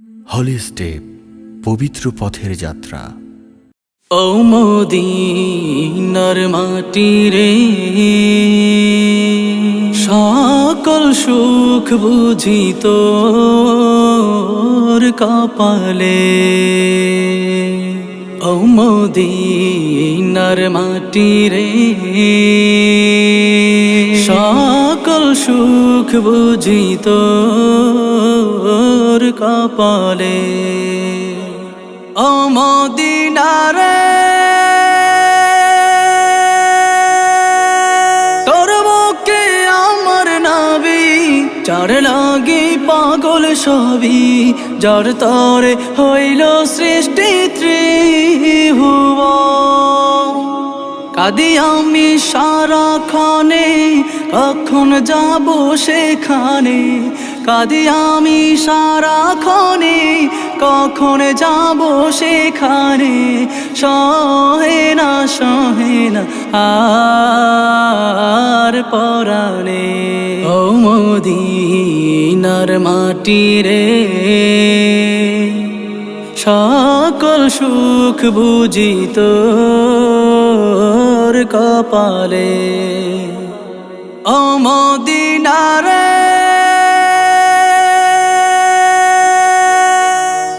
হলি step, পবিত্র পথের যাত্রা। ও মদিনার মাটি রে, সকল সুখ বুঝি তোর কপালে। ও মদিনার মাটি রে, সকল সুখ বুঝি তোর কপালে। ও মদিনা রে, তোর বুকে আমার নাবি, যার লাগি পাগল সবই, যার তরে হইল সৃষ্টি ত্রিভুবন। কাঁদি আমি সারাক্ষণে, কখন যাব সেখানে। কাঁদি আমি সারাক্ষণে, কখন যাব সেখানে। সহে না আর পরাণে। ও মদিনার মাটি রে, সকল সুখ বুঝি তোর কপালে। ও মদিনা রে,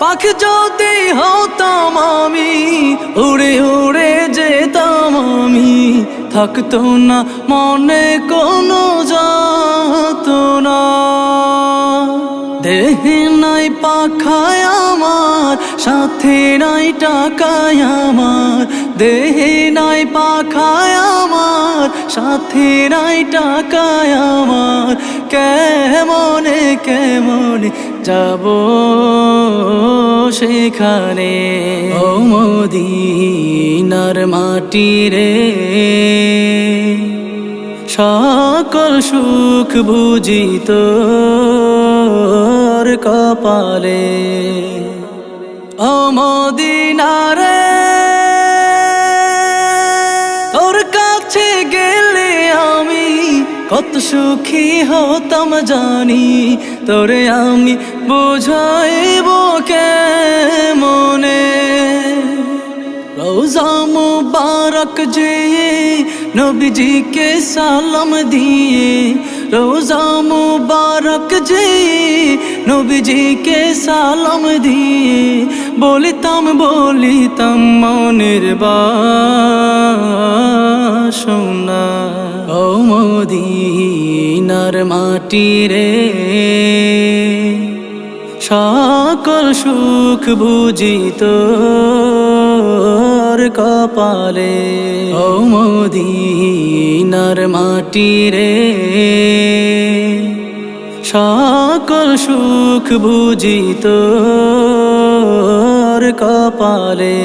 পাখি যদি হতাম আমি, উড়ে উড়ে যেতাম আমি। থাকতো না মনে কোনো যাতনা, দেহে নাই পাখায় আমার, সাথে নাই টাকায় আমার। দেহে নাই পাখায় আমার, সাথে নাই টাকায় আমার। কেমনে কেমনে যাব সেখানে। ও মদিনার মাটি রে, সকল সুখ বুঝি তোর কপালে। ও মদিনা রে, তোর কাছে গেলে আমি কত সুখী হতাম জানি। তোরে আমি বুঝাইব কেমনে। রোজা মুবারক যে নবীজিকে সালাম দিয়ে, রোজা মুবারক যে নবীজিকে সালাম দিয়ে, বলিতাম মনের বাসনা। ও মদিনার মাটি রে, সকল সুখ বুঝি তোর কপালে। ও মদিনার মাটি রে, সকল সুখ বুঝি তোর কপালে।